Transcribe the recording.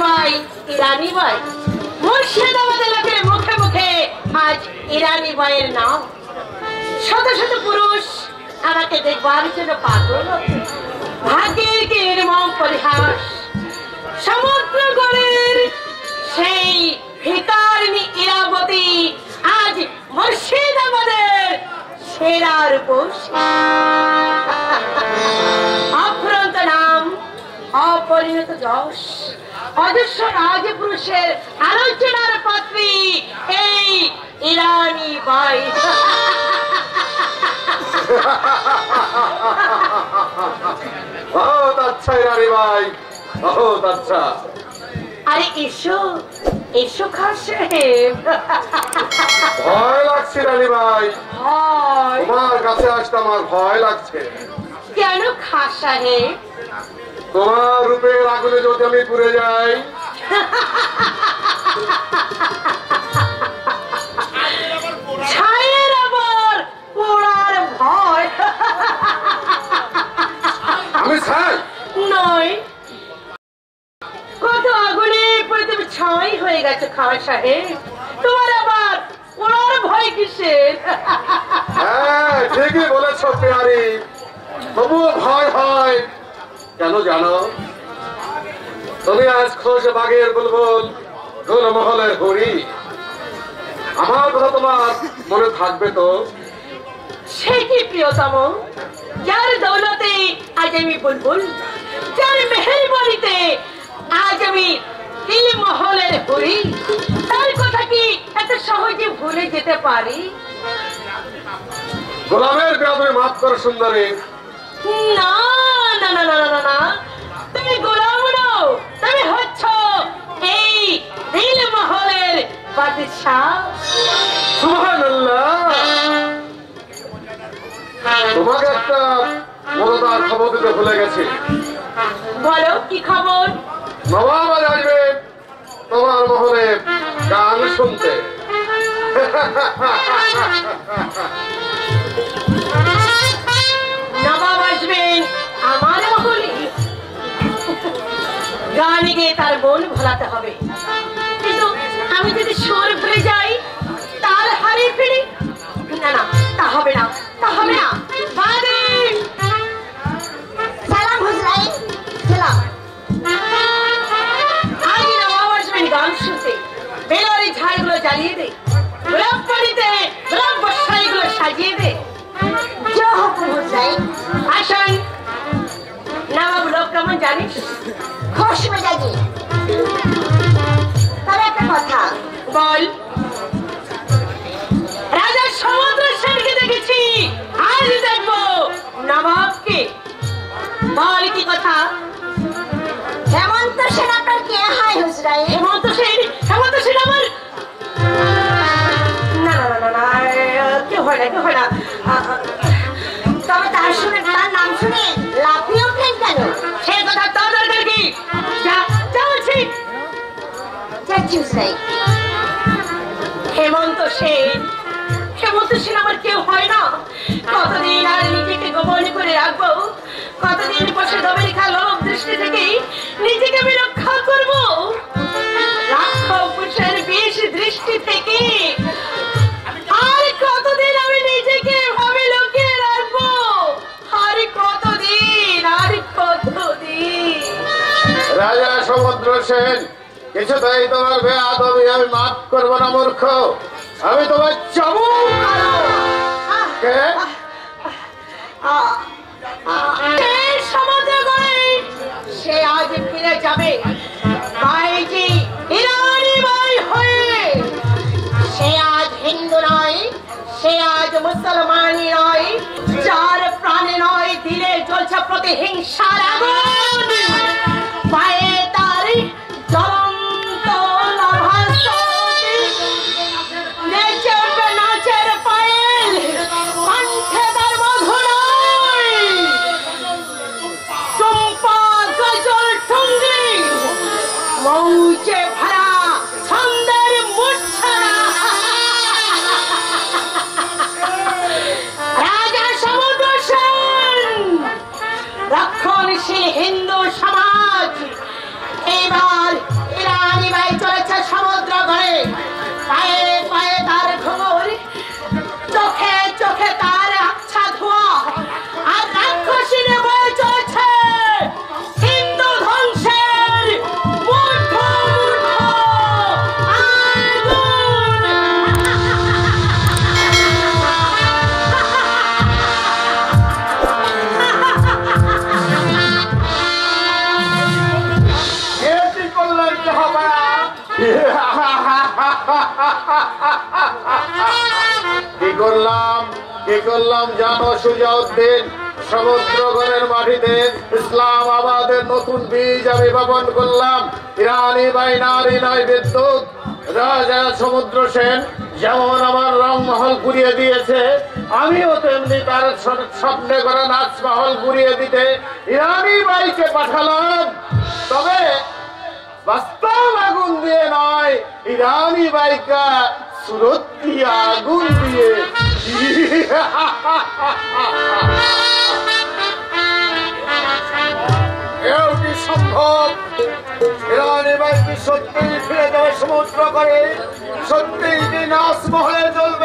ভাই ইরানি ভাই। মুর্শিদাবাদের লোকের মুখে মুখে আজ ইরানি ভাইয়ের নাম। শত শত পুরুষ আমাকে দেখবার জন্য পাগল। ভাগ্যের কি নির্মম পরিহাস, সমুদ্র গড়ের সেই ভিকারিনী ইরাবতী আজ মুর্শিদাবাদের সেরা রূপসী। অফুরন্ত নাম, অপরিণত যশ, অজস্র রাজপুরুষের আলোচনার পাত্রী এই ইরানি বাই। बहुत अच्छा इरानी भाई, बहुत अच्छा। আরে এসো এসো খান সাহেব। ভয় লাগছে ইরানি ভাই, হয় তোমার কাছে আসতে আমার ভয় লাগছে। কেন খান সাহেব? তোমার রূপের আগুনে যদি আমি পুড়ে যাই। ছায়ের আবার পোড়ার ভয়। আমি ছাই নয়, কত আগুনে পড়ে তুমি ছাই হয়ে গেছো খান সাহেব, তোমার আবার পোড়ার ভয় কিসের? হ্যাঁ ঠিকই বলেছো পেয়ারি, তবুও ভয় হয় কেন জানো? তুমি আজ খোঁজ বাগের বুলবুল, গুলমহলের হরি, আমার কথা তোমার মনে থাকবে তো? সে কি প্রিয়তম, যার দৌলতে আজ আমি বুলবুল, যার মেহেরবানিতে আজ আমি দিলমহলের হরি, তার কথা কি এত সহজে ভুলে যেতে পারি? গোলামের বিয়া তুমি মাফ করো সুন্দরী। না না না না না না, তুমি গোলাম নও, তুমি হচ্ছ এই দিলমহলের বাদশাহ। সুবহানাল্লাহ। তোমাকে একটা মজাদার খবর দিতে ভুলে গেছি। বলো কি খবর? নবাব আজ আসবে তোমার মহলে গান শুনতে। নবাব আসবেন আমার মহলে? গান গেয়ে তার মন ভোলাতে হবে, কিন্তু আমি যদি সুর ভুলে যাই, তাল হারিয়ে ফেলি, না না তা হবে না, তা হবে না। সালাম হুজরাইন, সালাম। আজ নবাব আসবেন গান শুনতে, বেলারি ঝাড়গুলো জ্বালিয়ে দে, গোলাপ পানিতে গোলাপ বর্ষাইগুলো সাজিয়ে দে। আসেন। নবাব লোক কেমন জানিস? খুশ মেজাজি। তবে একটা কথা বল। রাজা সমুদ্র সেনকে দেখেছি, আজ দেখবো নবাবকে। বল কি কথা? হেমন্ত সেন আপনার কে হয় হুজরাইন? হেমন্ত সেন? হেমন্ত সেন আমার না না না না, কেউ হয় না, কেউ হয় না। তবে তার শুনে তার নাম শুনে লাফিয়ে ওঠেন কেন? সে কথা তোর দরকার কি? যা যা বলছি। যাচ্ছি হুজরাইন। হেমন্ত সেন? হেমন্ত সেন আমার কেউ হয় না। কতদিন আর নিজেকে গোপন করে রাখবো, কতদিন বসে দমে রেখা লোক দৃষ্টি থেকে নিজেকে আমি রক্ষা করবো, রাক্ষসের বিষ দৃষ্টি থেকে আর কতদিন আমি নিজেকে এভাবে লুকিয়ে রাখবো? আর কতদিন, আর কতদিন? রাজা সমুদ্র সেন, কিছুতেই তোমার বেয়াদবি আমি মাফ করবো না মূর্খ। আমি তোমার চাবুক। কে? সমুদ্র গড়ে সে আজ ফিরে যাবে বাইজি ইরানি বাই হয়ে। সে আজ হিন্দু নয়, সে আজ মুসলমানই নয়, যার প্রাণে নয় দিলে জ্বলছে প্রতিহিংসার আগুন, পায়ে তার জ্বলন্ত লাভাস্তি, নেচে উঠবে নাচের পায়েল, কণ্ঠে তার মধুরয় চম্পা গজল ঠুঙ্গি, মৌচে ভরা ছন্দের মূর্ছনা। রাজা সমুদ্র সেন, রক্ষণশীল হিন্দু সমাজ এবার করে, পায়ে পায়ে তার ঘোর, চোখে চোখে তার আচ্ছা ধোঁয়া, আর রাক্ষসীনে বয়ে চলেছে হিন্দু ধ্বংসের মূর্খ মূর্খ আগুন। কি করলেন জাহাপানা? কি করলাম জানো সুজাউদ্দিন? সমুদ্রগণের মাটিতে ইসলামাবাদের নতুন বীজ আমি বপন করলাম। ইরানি বাইনারি নয় বিদ্যুৎ। রাজা সমুদ্র সেন যেমন আমার রংমহল ঘুরিয়ে দিয়েছে, আমিও তেমনি তার স্বপ্নে করা নাচমহল ঘুরিয়ে দিতে ইরানি বাইকে পাঠালাম। তবে বাস্তব আগুন দিয়ে নয়, ইরানি বাইকা সুরতি আগুন দিয়ে। এও কি সম্ভব? ইরানি বাইকে সত্যিই ফিরে যাবে সমুদ্র করে? সত্যিই কি নাচমহলে জ্বলবে